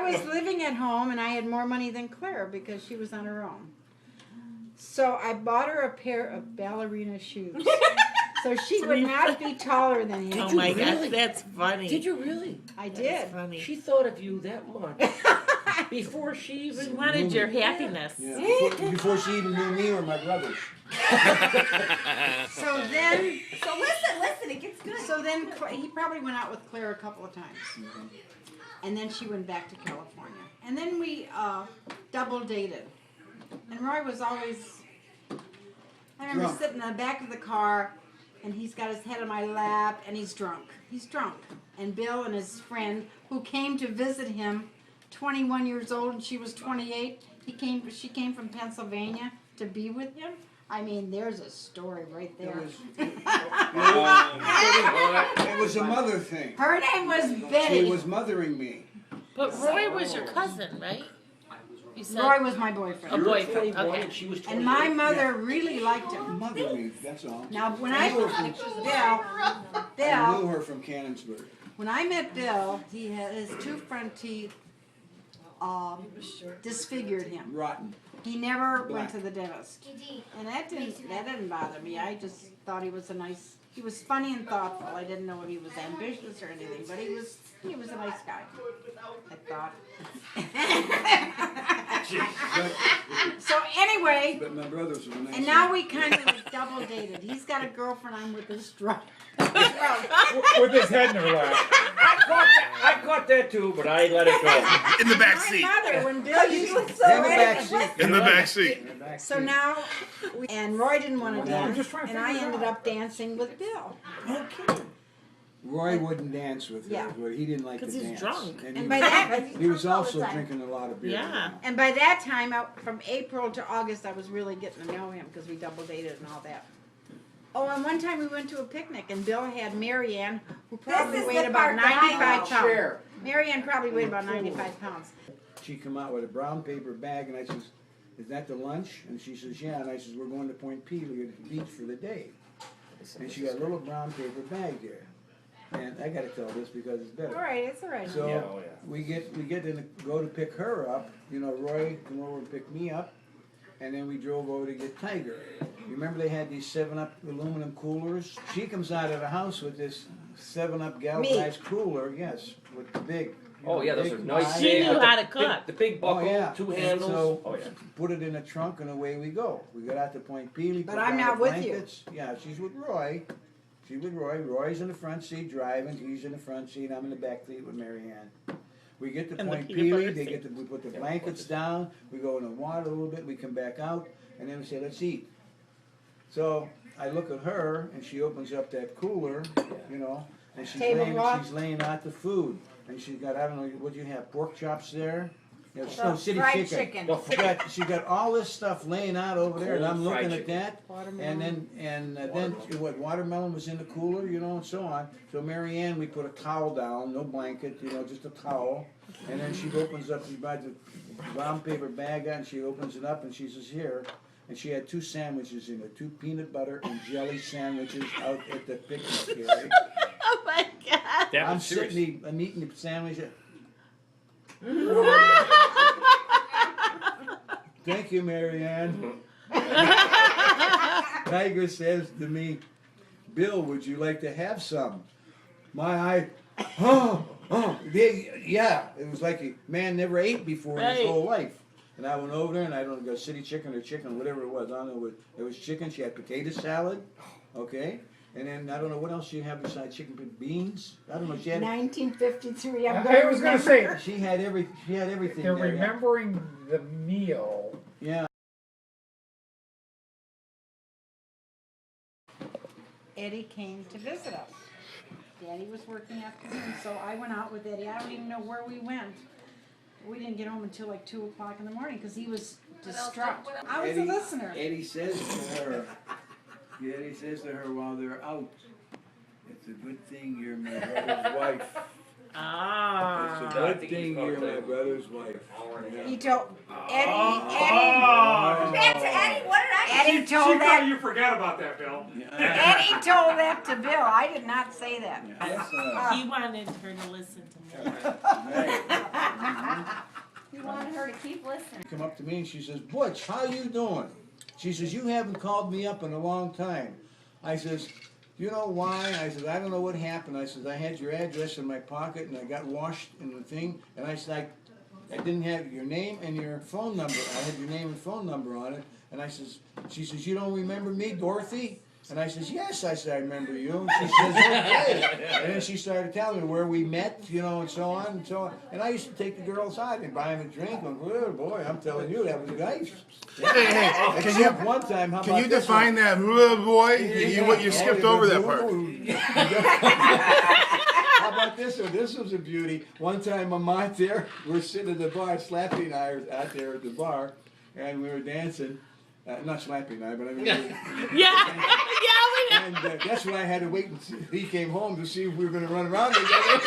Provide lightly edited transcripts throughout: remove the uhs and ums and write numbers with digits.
was living at home and I had more money than Claire because she was on her own. So I bought her a pair of ballerina shoes. So she would not be taller than him. Oh my gosh, that's funny. Did you really? I That's did. funny. She thought of you that much before she She even wanted your happiness. Yeah, before she even knew me or my brothers. So then, So listen, it gets good. so then he probably went out with Claire a couple of times. And then she went back to California. And then we double dated. And Roy was always, I remember Drunk. sitting in the back of the car and he's got his head on my lap and he's drunk. He's drunk. And Bill and his friend who came to visit him, 21 years old and she was 28, she came from Pennsylvania to be with him. I mean, there's a story right It there. was, it was a mother thing. Her name was She Betty. was mothering me. But Roy was your cousin, right? You said Roy was my boyfriend. a You were boyfriend. 21 Okay. and she was 28. And my mother really liked him. Mother me, that's all. Now, when I knew her from, I knew Bill, her from Cannonsburg. when I met Bill, he had his two front teeth disfigured him. Rotten. He never Black. went to the dentist, and that didn't bother me. I just thought he was he was funny and thoughtful. I didn't know if he was ambitious or anything, but he was a nice guy. I thought. So anyway. But my brothers were nice. And now we kind of double dated. He's got a girlfriend. I'm with his drunk. With his head in her lap. I caught that too, but I let it go. In the back My seat. mother, when Bill used to In the back seat. In the back seat. So now, and Roy didn't want to I'm dance, just trying to and I figure it ended out. up dancing with Bill. Roy wouldn't dance with her. Yeah. But he didn't like to 'Cause dance. he's drunk. And And by that, he was also drinking a lot of beer. Yeah. and by that time, from April to August, I was really getting to know him because we double dated and all that. Oh, and one time we went to a picnic, and Bill had Mary Ann, who probably is weighed the about part that I 95 know. pounds. Share. Mary Ann probably weighed about 95 pounds. She come out with a brown paper bag, and I says, "Is that the lunch?" And she says, "Yeah." And I says, "We're going to Point Pelee at the beach for the day." And she got a little brown paper bag there. And I got to tell this because it's better. All right, it's all right. So Yeah, oh, yeah. we get to go to pick her up. You know, Roy come over and pick me up, and then we drove over to get Tiger. You remember they had these 7-Up aluminum coolers? She comes out of the house with this 7-Up galvanized cooler. Yes, with the big. Oh yeah, those big are nice. wide- She big- knew with how the to cook. The big buckle, Oh, yeah. 2 And handles. so- Oh yeah. Put it in a trunk and away we go. We got out to Point Pelee. But put I'm down not the with you. blankets. Yeah, she's with Roy. She's with Roy. Roy's in the front seat driving. He's in the front seat. I'm in the back seat with Mary Ann. We get to And the Point peanut butter Pelee. seat. We put the blankets down. We go in the water a little bit. We come back out, and then we say, "Let's eat." So I look at her, and she opens up that cooler, you know, and Tablecloth. she's laying out the food, and she's got, I don't know, what you have, pork chops there? Yeah, Oh, no, city fried chicken. chicken. No, She got all this stuff laying out over there, and I'm Cold fried looking at chicken. that. Watermelon. And then what? Watermelon was in the cooler, you know, and so on. So Mary Ann, we put a towel down, no blanket, you know, just a towel. And then she opens up, she buys a brown paper bag out, and she opens it up, and she says, "Here." And she had 2 sandwiches in it, 2 peanut butter and jelly sandwiches out at the picnic area. Oh my God. That I'm was serious. sitting, I'm eating the sandwich. Thank you, Mary Ann. Tiger says to me, "Bill, would you like to have some?" My eye, yeah. It was like a man never ate before in his Right. whole life. And I went over there, and I don't know, city chicken or chicken, whatever it was. I don't know what it was. Chicken. She had potato salad, okay. And then I don't know what else she had besides chicken, beans. I don't know. She had. 1953. I was going to say, She had everything. they're there, yeah. remembering the meal. Yeah. Eddie came to visit us. Daddy was working afternoon, so I went out with Eddie. I don't even know where we went. We didn't get home until like 2 o'clock in the morning because he was distraught. I was a listener. Eddie says to her while they're out, "It's a good thing you're my brother's wife. Ah. It's a good thing you're my brother's wife." He told Eddie. Back to Eddie. What did I Eddie told that. you forgot about that, Bill. Eddie told that to Bill. I did not say that. Yes, He wanted her to listen to more. right. listening. Come up to me and she says, Butch, how you doing? She says, you haven't called me up in a long time. I says, do you know why? I said, I don't know what happened. I said, I had your address in my pocket and I got washed in the thing. And I said, I didn't have your name and your phone number. I had your name and phone number on it. And I says, she says, you don't remember me, Dorothy? And I says, yes, I said, I remember you. And she says, okay. And then she started telling me where we met, you know, and so on and so on. And I used to take the girls out and buy them a drink. I'm like, oh, boy, I'm telling you, that was nice. Hey, Except one time, how can about you this define one? that boy? You skipped over that part. How about this one? This was a beauty. One time I'm out there, we're sitting at the bar, Slappy and I are out there at the bar, and we were dancing. Not Slappy and I, but I mean, Yeah. and that's why I had to wait until he came home to see if we were going to run around together.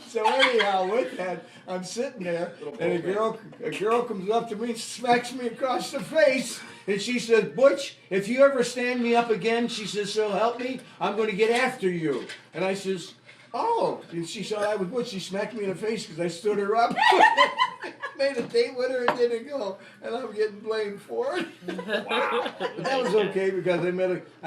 So anyhow, with that, I'm sitting there, and a girl comes up to me and smacks me across the face, and she says, Butch, if you ever stand me up again, she says, so help me, I'm going to get after you. And I says, oh, and she saw I was Butch. She smacked me in the face because I stood her up. Made a date with her and didn't go, and I'm getting blamed for it. Wow. But that was okay because I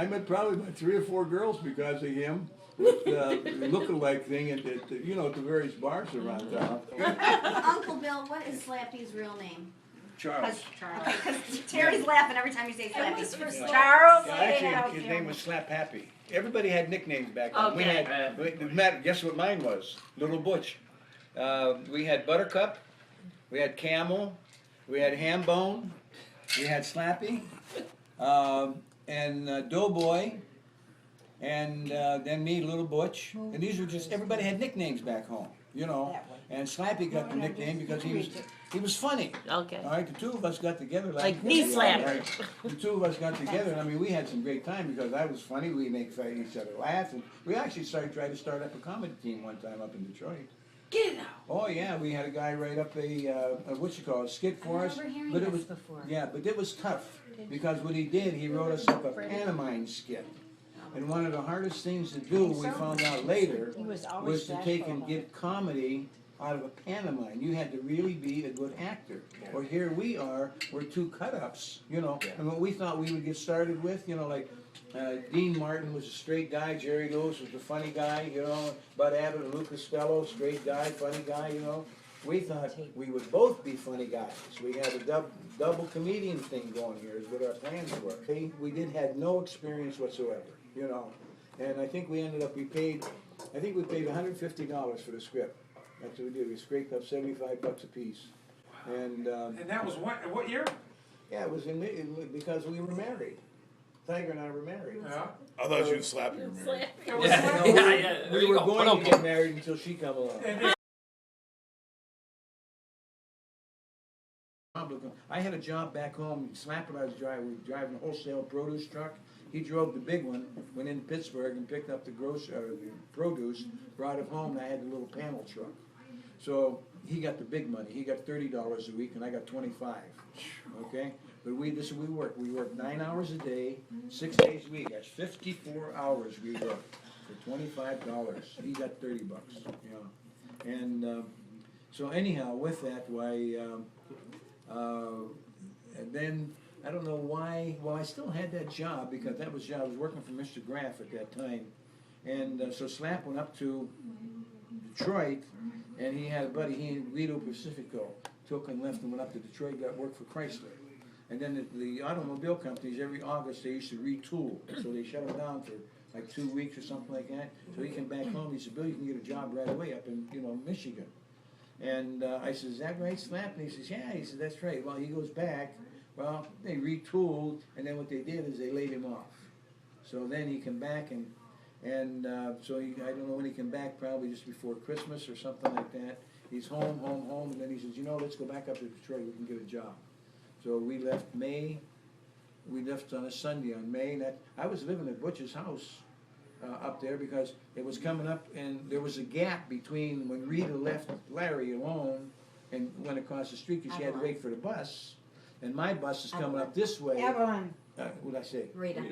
met probably about 3 or 4 girls because of him. The look-alike thing at the various bars around town. Uncle Bill, what is Slappy's real name? Charles. Okay, because Terry's laughing every time you say Slappy. Charles. Yeah, actually, his name was Slap Happy. Everybody had nicknames back then. Okay. Guess what mine was? Little Butch. We had Buttercup. We had Camel. We had Hambone. We had Slappy. And Doughboy. And then me, Little Butch. And these were just, everybody had nicknames back home, you know. And Slappy got the nickname because he was funny. Okay. All right, the two of us got together. Like knee slap. Right. The two of us got together, and I mean, we had some great time because I was funny. We make each other laugh, and we actually tried to start up a comedy team one time up in Detroit. Get it out. Oh yeah, we had a guy write up a skit for us, but it was but it was tough because what he did, he wrote us up a pantomime skit. And one of the hardest things to do, we found out later, was to take and get comedy out of a pantomime. You had to really be a good actor. Or here we are, we're 2 cut-ups, you know. And what we thought we would get started with, you know, like Dean Martin was a straight guy, Jerry Lewis was a funny guy, you know, Bud Abbott and Lou Costello, straight guy, funny guy, you know. We thought we would both be funny guys. We had a double comedian thing going here is what our plans were. We had no experience whatsoever, you know. And I think we paid $150 for the script. That's what we did. We scraped up $75 a piece. And that was what year? yeah, it was because we were married. Tiger and I were married. Yeah. I thought you were slapping your man. We were going to get married until she come along. I had a job back home. Slap and I was driving a wholesale produce truck. He drove the big one, went into Pittsburgh and picked up the produce, brought it home, and I had the little panel truck. So he got the big money. He got $30 a week, and I got $25. Okay, but we worked. We worked 9 hours a day, 6 days a week. That's 54 hours we worked for $25. He got $30. You know, and so anyhow, with that, and then. I don't know why. Well, I still had that job because that was I was working for Mr. Graff at that time, and so Slap went up to Detroit, and he had a buddy. He and Guido Pacifico took and left and went up to Detroit. Got work for Chrysler, and then the automobile companies every August they used to retool, so they shut him down for like 2 weeks or something like that. So he came back home. He said, "Bill, you can get a job right away up in Michigan." And I said, "Is that right, Slap?" And he says, "Yeah." He said, "That's right." Well, he goes back. Well, they retooled, and then what they did is they laid him off. So then he came back, and so I don't know when he came back, probably just before Christmas or something like that. He's home, and then he says, let's go back up to Detroit, we can get a job. So we left on a Sunday on May, and I was living at Butch's house up there because it was coming up, and there was a gap between when Rita left Larry alone and went across the street because she had to wait for the bus. and my bus is coming up this way. Evelyn. What'd I say? Rita.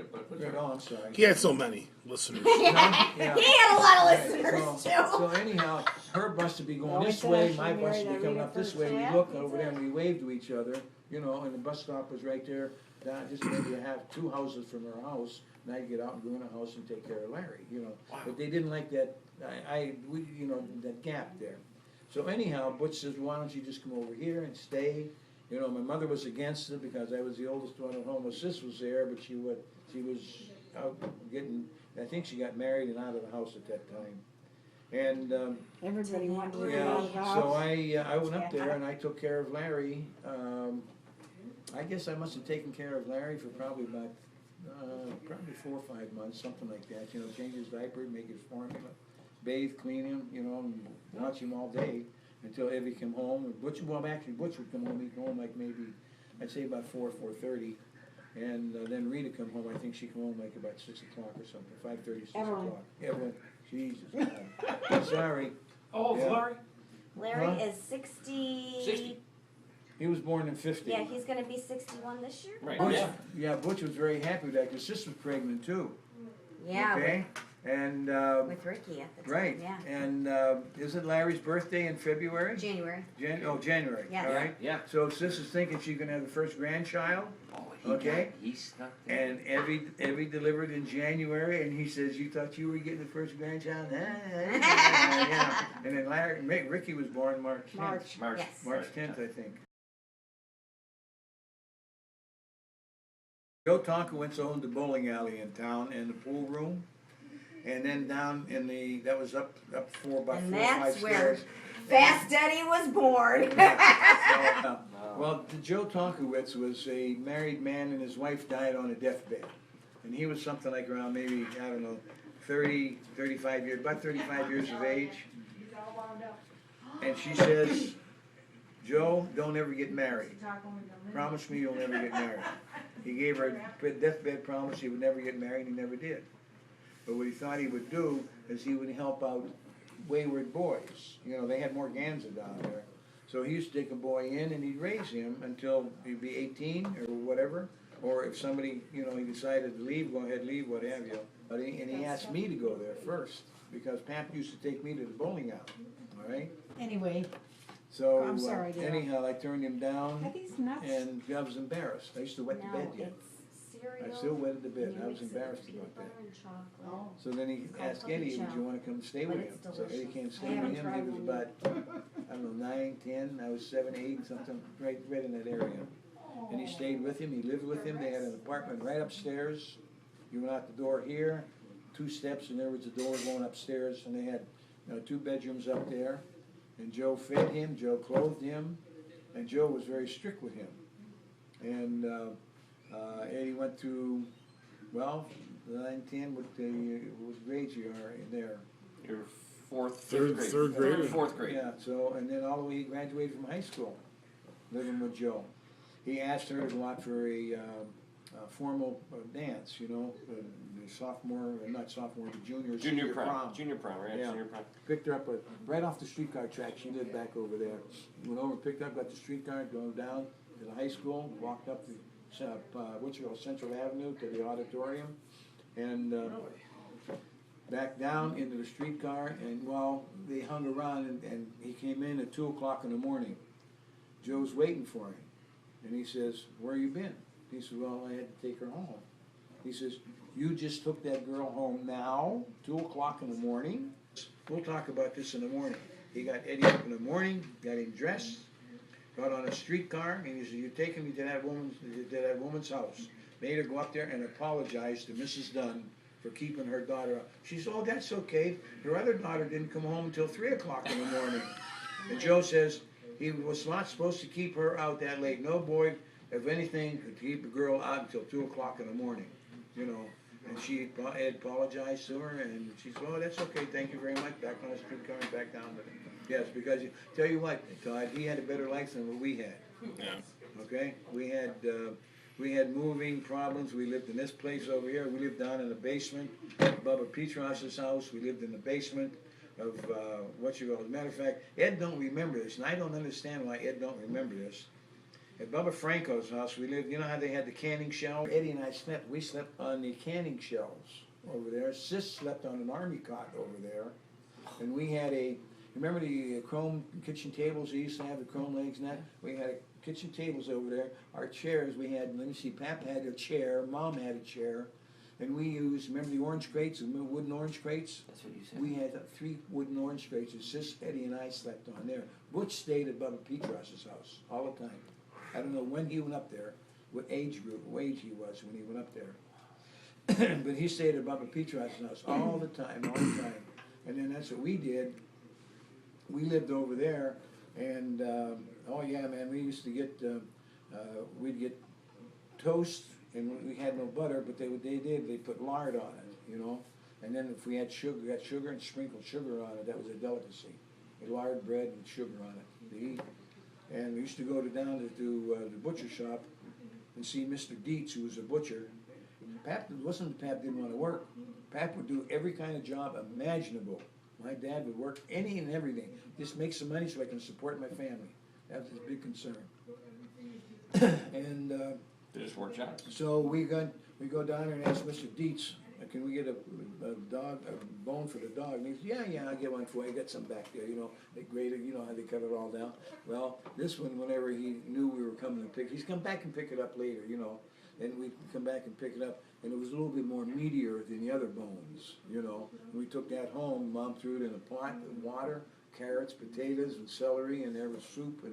Oh, I'm sorry. He had so many listeners. Yeah. He had a lot of listeners too. So anyhow, her bus would be going Always this said way, she my bus married would be coming Rita up this first, way. We yeah? looked over there and we waved to each other, you know, and the bus stop was right there, down, just maybe a half, 2 houses from her house. And I'd get out and go in the house and take care of Larry, you know. But they didn't like that, you know, that gap there. So anyhow, Butch says, why don't you just come over here and stay? You know, my mother was against it because I was the oldest one at home. My sis was there, but she was out getting, I think she got married and out of the house at that time. And, Everybody wanted to get yeah, out of the so house. I went up there and I took care of Larry. I guess I must have taken care of Larry for probably about, probably 4 or 5 months, something like that. You know, change his diaper, make his formula, bathe, clean him, you know, and watch him all day until Evie came home. And Butch, well, actually, Butch would come home. He'd come home like maybe, I'd say about 4:30. And then Rita come home. I think she come home like about 6 o'clock or something, 5:30, 6 Evelyn. o'clock. Evelyn, Jesus. I'm sorry. Oh, Yeah. Larry? Larry Huh? is 60. 60. He was born in 50. Yeah, he's gonna be 61 this year. Right. Butch, Yeah. yeah, Butch was very happy with that because sis was pregnant too. Yeah, Okay, and with Ricky at the time. right, Yeah. and isn't Larry's birthday in February? January. January. Yes. All right. Yeah. So sis is thinking she's gonna have the first grandchild, okay? He snuck that. And Evie delivered in January, and he says, "You thought you were getting the first grandchild?" Yeah. And then Ricky was born March 10th. March. Yes. March 10th, I think. Joe Tonkowitz owned the bowling alley in town and the pool room. And then down in that was up about And 4 or 5 that's where stairs. Fast Eddie was born. Well, Joe Tonkowitz was a married man and his wife died on a deathbed. And he was something like around maybe, I don't know, 30, 35 years, about 35 years of age. And she says, Joe, don't ever get married. Promise me you'll never get married. He gave her a deathbed promise he would never get married, and he never did. But what he thought he would do is he would help out wayward boys. You know, they had Morganza down there. So he used to take a boy in and he'd raise him until he'd be 18 or whatever. Or if somebody, you know, he decided to leave, go ahead, leave, what have you. But he asked me to go there first because Pap used to take me to the bowling alley, all right? Anyway, So I'm sorry, dear. anyhow, I turned him are down these nuts? and I was embarrassed. I used to wet the No, bed yet. it's cereal. I still wetted the bed. and you I was mix it with embarrassed peanut about that. butter and chocolate. Oh. So then he called asked puppy Eddie, would chow. you wanna come stay But with him? it's So Eddie delicious. came I stay with haven't him, tried he was one about, I don't know, 9, 10, I was 7, 8, something, right in that area. And he stayed with him, he lived with him, they had an apartment right upstairs. You went out the door here, 2 steps, and there was a door going upstairs, and they had 2 bedrooms up there. And Joe fed him, Joe clothed him, and Joe was very strict with him. And Eddie went to, well, 9, 10, what grades you are in there? You're fourth, Third grade. Fourth grade. Yeah, so, and then all the way he graduated from high school, living with Joe. He asked her to go out for a formal dance, you know, sophomore, not sophomore, but junior, Junior senior prom. Junior prom, right? Yeah. Junior prom. Picked her up right off the streetcar track. She lived back over there. Went over, picked her up, got the streetcar, going down to the high school, walked up the Central Avenue to the auditorium, and back down into the streetcar. And well, they hung around, and he came in at 2 o'clock in the morning. Joe's waiting for him, and he says, "Where you been?" He said, "Well, I had to take her home." He says, "You just took that girl home now, 2 o'clock in the morning?" We'll talk about this in the morning. He got Eddie up in the morning, got him dressed, got on a streetcar, and he said, "You're taking me to that woman's house." Made her go up there and apologize to Mrs. Dunn for keeping her daughter up. She said, "Oh, that's okay. Her other daughter didn't come home until 3 o'clock in the morning." And Joe says he was not supposed to keep her out that late. No boy, if anything, could keep a girl out until 2 o'clock in the morning, you know. And Ed apologized to her, and she said, "Oh, that's okay, thank you very much." Back on the streetcar and back down with him. Yes, because tell you what, Todd, he had a better life than what we had. Yeah. Okay, we had moving problems. We lived in this place over here. We lived down in the basement of Bubba Petros's house. We lived in the basement of As a matter of fact, Ed don't remember this, and I don't understand why Ed don't remember this. At Bubba Franco's house, we lived, you know how they had the canning shell? Eddie and I slept, we slept on the canning shells over there. Sis slept on an army cot over there. And we had remember the chrome kitchen tables? They used to have the chrome legs and that? We had kitchen tables over there. Our chairs, we had, let me see, Pap had a chair, Mom had a chair. And we used, remember the orange crates, the wooden orange crates? That's what you said. We had 3 wooden orange crates that Sis, Eddie, and I slept on there. Butch stayed at Bubba Petros's house all the time. I don't know when he went up there, what age he was when he went up there. But he stayed at Bubba Petros's house all the time. And then that's what we did. We lived over there, and oh yeah, man, we used to get, we'd get toast, and we had no butter, but they put lard on it, you know. And then if we had sugar, we got sugar and sprinkled sugar on it. That was a delicacy. Lard bread and sugar on it to eat. And we used to go down to the butcher shop and see Mr. Dietz, who was a butcher. Pap wasn't Pap didn't want to work. Pap would do every kind of job imaginable. My dad would work any and everything. Just make some money so I can support my family. That was his big concern. And It just works out. so we go down there and ask Mr. Dietz, can we get a bone for the dog? And he said, yeah, I'll get one for you. I got some back there, you know. They grated, you know how they cut it all down. Well, this one, whenever he knew we were coming to pick, he's come back and pick it up later, you know. And we'd come back and pick it up, and it was a little bit more meatier than the other bones, you know. And we took that home. Mom threw it in a pot with water, carrots, potatoes, and celery, and there was soup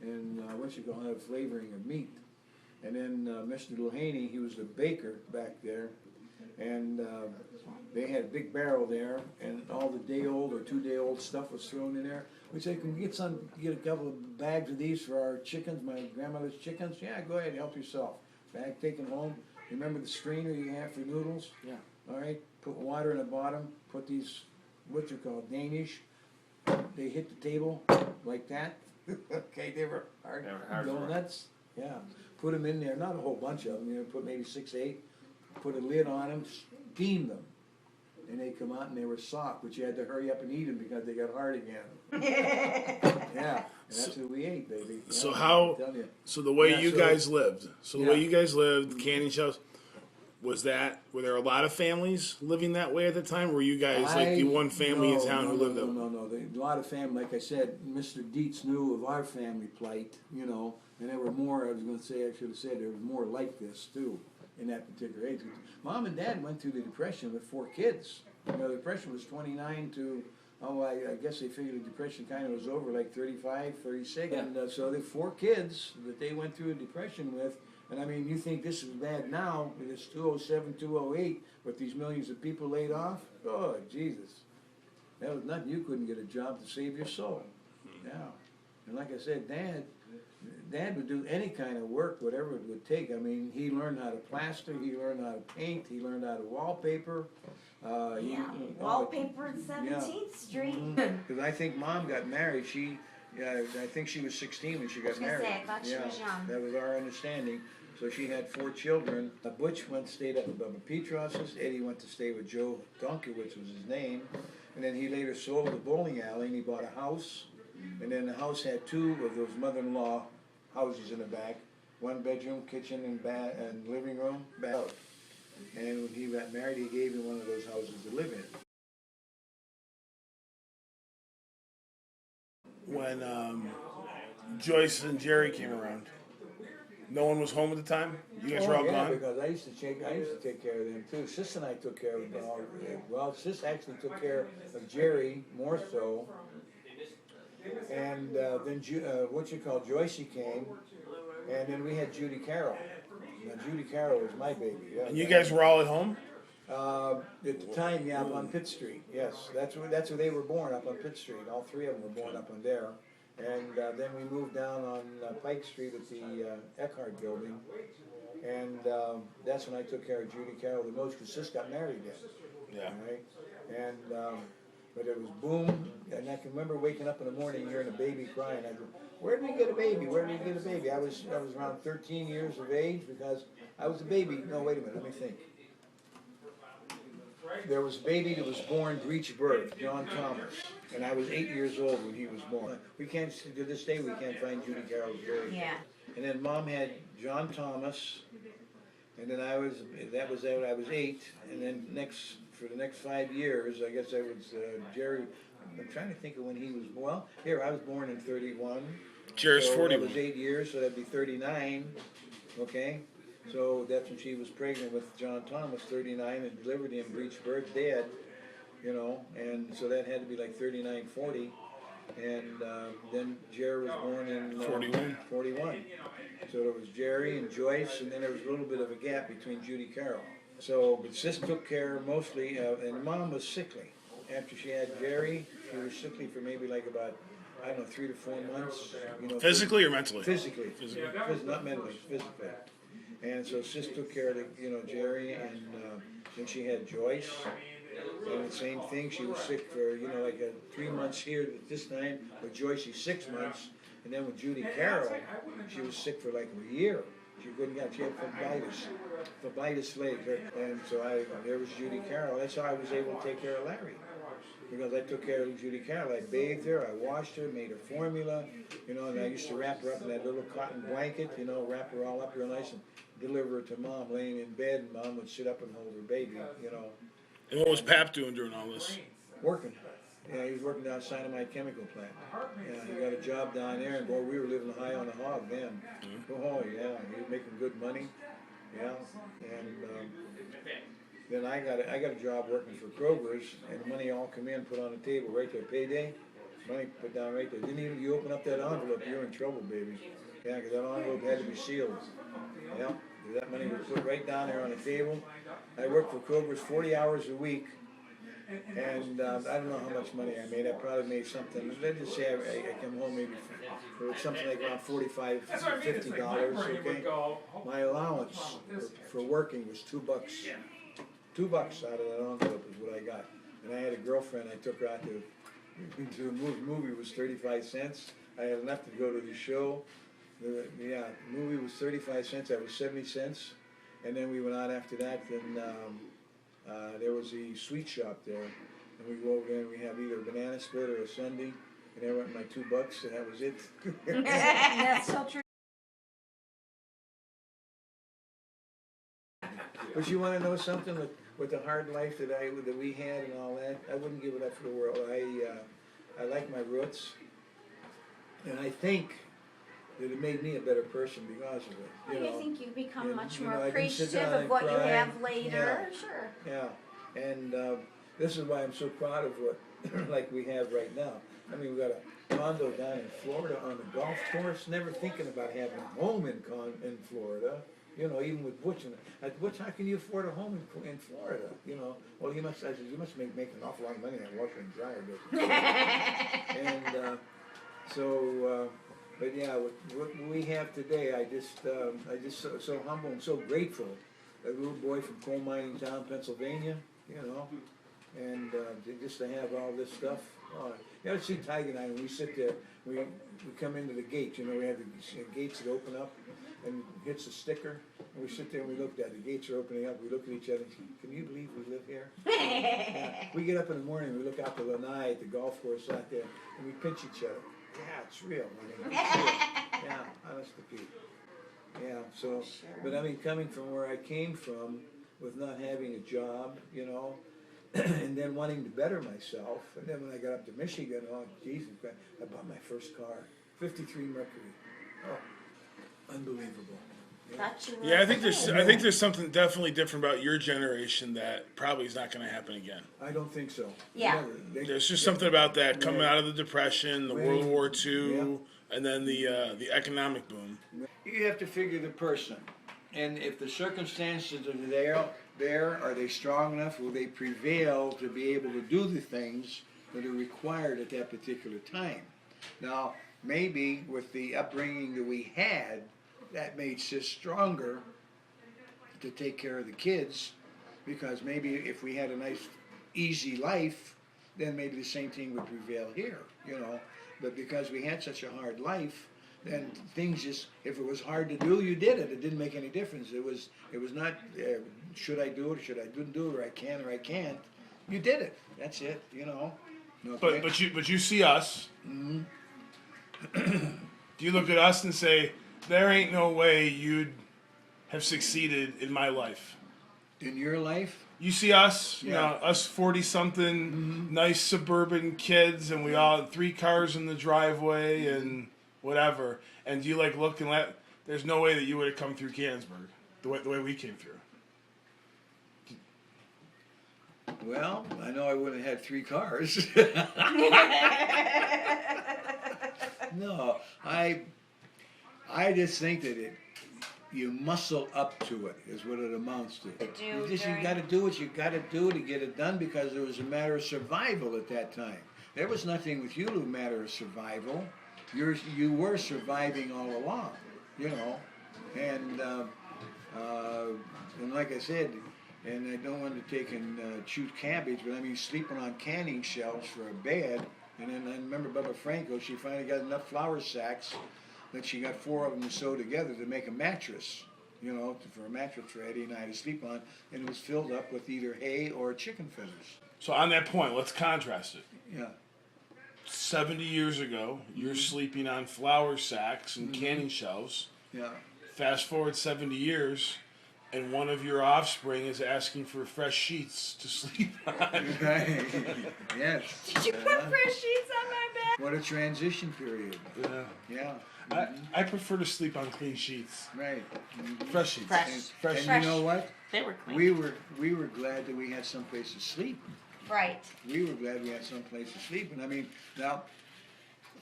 and what you call it, flavoring of meat. And then Mr. Lilhaney, he was the baker back there, and they had a big barrel there, and all the day-old or 2-day-old stuff was thrown in there. We said, can we get a couple of bags of these for our chickens, my grandmother's chickens? Yeah, go ahead, help yourself. Bag taken home. You remember the strainer you have for noodles? Yeah. All right, put water in the bottom, put these, what you call Danish, they hit the table like that. Okay, they were hard They were hard to work. donuts. Yeah, put them in there, not a whole bunch of them, you know, put maybe 6, 8, put a lid on them, steam them. And they come out and they were soft, but you had to hurry up and eat them because they got hard again. Yeah, and that's what we ate, baby. So Yeah, how- I'm telling you. So the way Yeah, you so- guys lived, the Yeah. way you guys lived, the canning shells, were there a lot of families living that way at the time? Were you guys like the one family in town who lived no, that way? No. A lot of family, like I said, Mr. Dietz knew of our family plight, you know, and there were more, I should have said, there was more like this too, in that particular age. Mom and Dad went through the Depression with 4 kids. You know, the Depression was 29 to, I guess they figured the Depression kind of was over like 35, 36. Yeah. And so they 4 kids that they went through a Depression with. And I mean, you think this is bad now, it's 207, 208, with these millions of people laid off? Oh, Jesus. That was nothing. You couldn't get a job to save your soul. Yeah. And like I said, Dad would do any kind of work, whatever it would take. I mean, he learned how to plaster, he learned how to paint, he learned how to wallpaper. Wallpaper at 17th Street. Because I think Mom got married. I think she was 16 when she got was gonna married. say, I thought she was young. That was our understanding. So she had 4 children. Butch stayed up at Bubba Petros's. Eddie went to stay with Joe Donkowitz was his name. And then he later sold the bowling alley and he bought a house. And then the house had 2 of those mother-in-law houses in the back. 1 bedroom, kitchen, and living room. Back. And when he got married, he gave him one of those houses to live in. When Joyce and Jerry came around, no one was home at the time. You guys were all gone. Because I used to take care of them too. Sis and I took care of them all. Well, Sis actually took care of Jerry more so. And then Joycey came, and then we had Judy Carroll. Now Judy Carroll was my baby. Yeah. And you guys were all at home. At the time, yeah, up on Pitt Street. Yes, that's where they were born, up on Pitt Street. All 3 of them were born up on there. And then we moved down on Pike Street at the Eckhart Building. And that's when I took care of Judy Carroll the most, because Sis got married then. Yeah. All right? And but it was boom, and I can remember waking up in the morning hearing a baby crying. I go, where did we get a baby? Where did we get a baby? I was around 13 years of age because I was a baby. No, wait a minute, let me think. There was a baby that was born breech birth, John Thomas, and I was 8 years old when he was born. We can't, to this day, we can't find Judy Carroll's grave. Yeah. and then Mom had John Thomas, and then I was 8, and then for the next 5 years, I guess I was Jerry. I'm trying to think of when he was. Well, here I was born in 31. Jerry's So 41. That was 8 years, so that'd be 39. Okay, so that's when she was pregnant with John Thomas, 39, and delivered him breech birth, dead. You know, and so that had to be like 39, 40. And then Jerry was born in 41. So there was Jerry and Joyce, and then there was a little bit of a gap between Judy Carroll. So, but Sis took care mostly, and Mom was sickly. After she had Jerry, she was sickly for maybe like about, I don't know, 3 to 4 months. You know, Physically or mentally? Physically. Not mentally, physically. And so Sis took care of, Jerry, and then she had Joyce. And the same thing, she was sick for, like 3 months here at this time. With Joyce, she's 6 months. And then with Judy Carroll, she was sick for like a year. She couldn't get, she had phlebitis legs. And so there was Judy Carroll. That's how I was able to take care of Larry. Because I took care of Judy Carroll. I bathed her, I washed her, made her formula, and I used to wrap her up in that little cotton blanket, wrap her all up real nice and deliver her to Mom laying in bed, and Mom would sit up and hold her baby, And what was Pap doing during all this? Working. Yeah, he was working down Cyanamide Chemical Plant. Yeah, he got a job down there, and boy, we were living high on the hog then. Oh yeah, he was making good money. Yeah, and then I got a job working for Kroger's, and the money all come in, put on the table right there, payday. Money put down right there. Didn't even you open up that envelope, you're in trouble, baby. Yeah, because that envelope had to be sealed. Yeah, that money was put right down there on the table. I worked for Kroger's 40 hours a week. And I don't know how much money I made. I probably made something. Let's just say I come home maybe for something like around $45, $50. Okay. My allowance for working was $2. $2 out of that envelope is what I got. And I had a girlfriend. I took her out to the movie. Was 35 cents. I had enough to go to the show. The movie was 35 cents. That was 70 cents. And then we went out after that. And there was a sweet shop there, and we go over there and we have either a banana split or a sundae, and I went my $2, and that was it. That's so true. But you want to know something with the hard life that we had and all that? I wouldn't give it up for the world. I like my roots, and I think that it made me a better person because of it. I think you become much more I can sit appreciative down of and what you cry. have later. Sure. Yeah, and this is why I'm so proud of what like we have right now. I mean, we got a condo down in Florida on the golf course. Never thinking about having a home in Florida. Even with Butch. Butch, how can you afford a home in Florida? Well, I said, you must make an awful lot of money on washer and dryer business. And so. But yeah, what we have today, I just so humble and so grateful. A little boy from coal mining town, Pennsylvania, and just to have all this stuff. You ought to see Tiger and I when we sit there. We come into the gate. We have the gates that open up and hits a sticker. And we sit there and we look at it. The gates are opening up. We look at each other and say, "Can you believe we live here?" Yeah. We get up in the morning. We look out to Lanai at the golf course out there, and we pinch each other. Yeah, it's real, honey. It's real. Yeah, honest to Pete. Yeah, so, but I mean, coming from where I came from, with not having a job, and then wanting to better myself, and then when I got up to Michigan, oh, Jesus, I bought my first car, 53 Mercury. Oh, unbelievable. Yeah, I think there's something definitely different about your generation that probably is not going to happen again. I don't think so. Yeah. There's just something about that coming out of the Depression, the World War II, Yeah. and then the economic boom. You have to figure the person, and if the circumstances are there, are they strong enough? Will they prevail to be able to do the things that are required at that particular time? Now, maybe with the upbringing that we had, that made Sis stronger to take care of the kids, because maybe if we had a nice, easy life, then maybe the same thing would prevail here, But because we had such a hard life, then things just, if it was hard to do, you did it. It didn't make any difference. It was not, should I do it, or should I do it, or I can, or I can't. You did it. That's it, Okay? But you see us. Mm-hmm. Do you look at us and say, there ain't no way you'd have succeeded in my life. In your life? You see us, you Yeah. know, us 40-something nice suburban kids, and we all had 3 cars in the driveway and whatever. And you like look and let. There's no way that you would have come through Canonsburg the way we came through. Well, I know I wouldn't have had 3 cars. No, I just think that you muscle up to it is what it amounts to. You got to do what you got to do to get it done, because it was a matter of survival at that time. There was nothing with you to a matter of survival. You were surviving all along, you know, and like I said, and I don't want to take and shoot cabbage, but I mean sleeping on canning shelves for a bed. And then I remember Bubba Franco, she finally got enough flour sacks that she got 4 of them to sew together to make a mattress, you know, for a mattress for Eddie and I to sleep on, and it was filled up with either hay or chicken feathers. So on that point, let's contrast it. Yeah. 70 years ago, you're sleeping on flour sacks and canning shelves. Yeah. Fast forward 70 years, and one of your offspring is asking for fresh sheets to sleep on. Right. Yes. Did you put fresh sheets on my bed? What a transition period. Yeah. Yeah. I prefer to sleep on clean sheets. Right. Fresh sheets. Fresh. And you know what? They were clean. We were glad that we had some place to sleep. Right. We were glad we had some place to sleep. And I mean, now,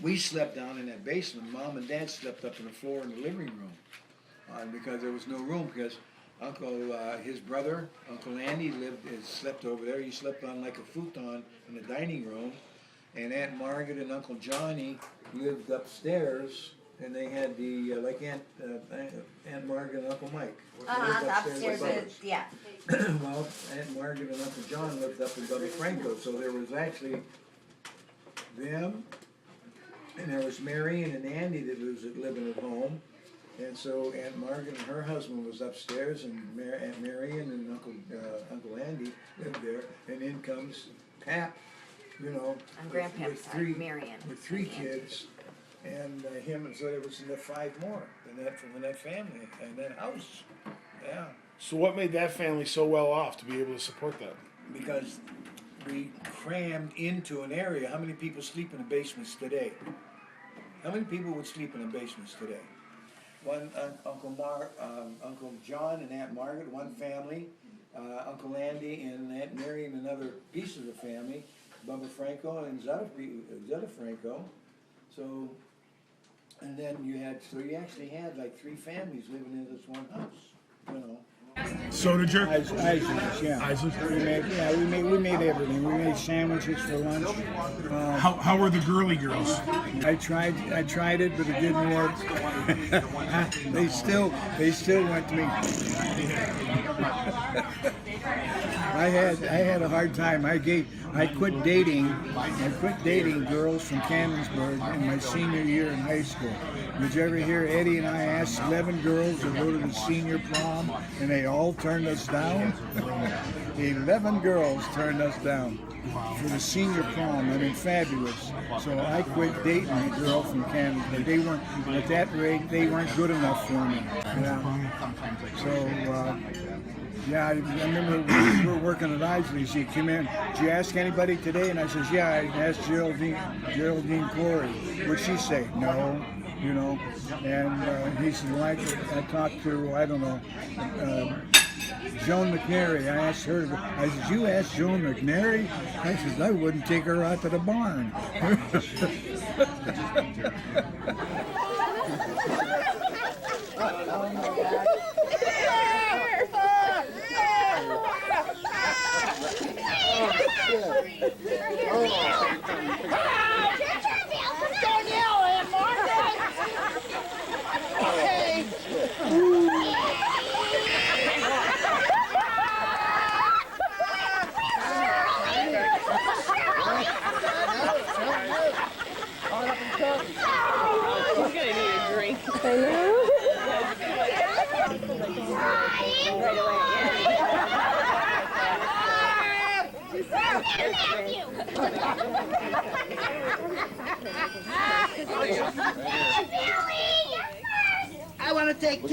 we slept down in that basement. Mom and Dad slept up on the floor in the living room because there was no room, because his brother, Uncle Andy, slept over there. He slept on like a futon in the dining room. And Aunt Margaret and Uncle Johnny lived upstairs, and they had the, like Aunt Margaret and Uncle Mike. They lived Upstairs with is, yeah. well, Aunt Margaret and Uncle John lived up in Bubba Franco, so there was actually them, and there was Marion and Andy that was living at home, and so Aunt Margaret and her husband was upstairs, and Aunt Marion and Uncle Andy lived there, and in comes Pap, you know, On Grandpa's side, Marion. with 3 kids, and him, and so there was 5 more in that family and that house, yeah. So what made that family so well off to be able to support that? Because we crammed into an area. How many people sleep in the basements today? How many people would sleep in the basements today? One Uncle John and Aunt Margaret, one family. Uncle Andy and Aunt Mary and another piece of the family. Bubba Franco and Zeta Franco. So, and then you actually had like 3 families living in this one house. You know. Sodager? Isaac's, yeah. Isaac's? We made everything. We made sandwiches for lunch. How were the girly girls? I tried it, but it didn't work. they still went to me. I had a hard time. I quit dating girls from Canonsburg in my senior year in high school. Did you ever hear Eddie and I asked 11 girls to go to the senior prom, and they all turned us down? 11 girls turned us down for the senior prom. I mean, fabulous. So I quit dating a girl from Canonsburg. They weren't, at that rate, they weren't good enough for me. Yeah. So, yeah, I remember we were working at Isley. She came in. Did you ask anybody today? And I says, yeah, I asked Geraldine Corey. What'd she say? No, you know. And he said, well, I talked to, I don't know, Joan McNary. I asked her. I said, you asked Joan McNary? I said, I wouldn't take her out to the barn. take two.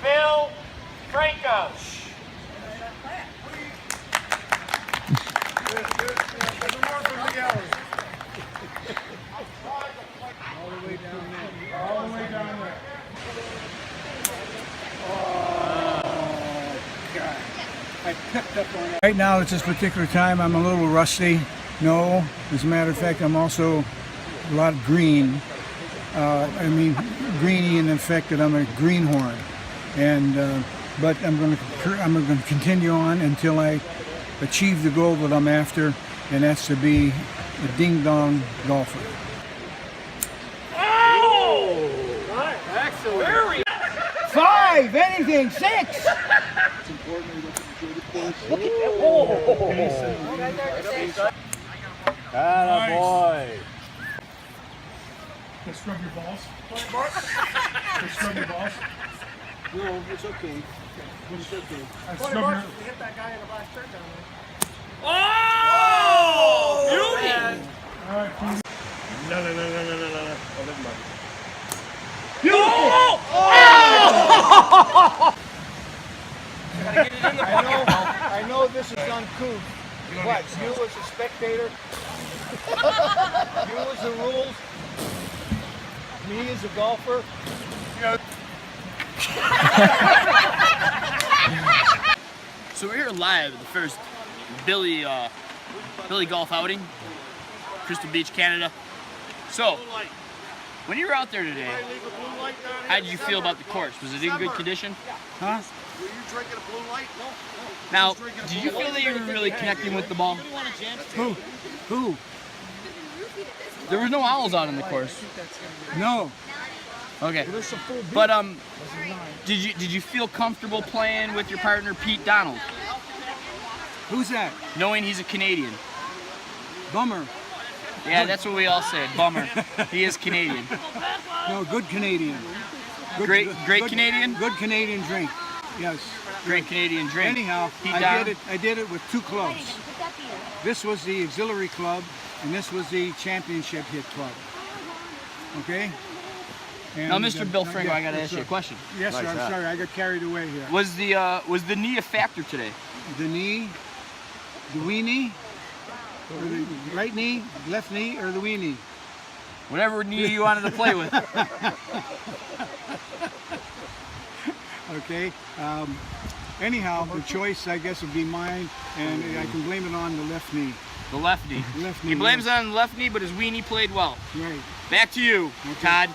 Bill Franco. Right now, at this particular time, I'm a little rusty. No, as a matter of fact, I'm also a lot green. Greeny in the fact that I'm a greenhorn. And but I'm going to continue on until I achieve the goal that I'm after, and that's to be a ding dong golfer. Very 5, anything, 6. boy. Let's rub your balls. Let's rub your balls. No, it's okay. It's okay. Let's rub your... Oh! Beauty! All right, please. No. Oh, never mind. I know this is uncouth, but you as a spectator, you as the rules, me as a golfer. So we're here live at the first Billy golf outing, Crystal Beach, Canada. So, when you were out there today, how did you feel about the course? Was it in good condition? Huh? Were you drinking a blue light? No. Now, did you feel that you were really connecting with the ball? Who? There was no owls out on the course. No. Okay. But did you feel comfortable playing with your partner Pete Donald, Who's that? knowing he's a Canadian? Bummer. Yeah, that's what we all said. Bummer. He is Canadian. No, good Canadian. Great Canadian? Good Canadian drink. Yes. Great Canadian drink. Anyhow, Pete I Donald? did it with 2 clubs. This was the auxiliary club, and this was the championship hit club. Okay? And, Now, Mr. Bill Franco, yeah, I got to yes, ask you a sir. question. Yes, sir. I'm sorry. I got carried away here. Was the knee a factor today? The knee, the weenie, or the right knee, left knee, or the weenie? Whatever knee you wanted to play with. Okay. Anyhow, the choice, I guess, would be mine, and I can blame it on the left knee. The left knee. Left knee. He blames it on the left knee, but his weenie played well. Right. Back to you, Todd.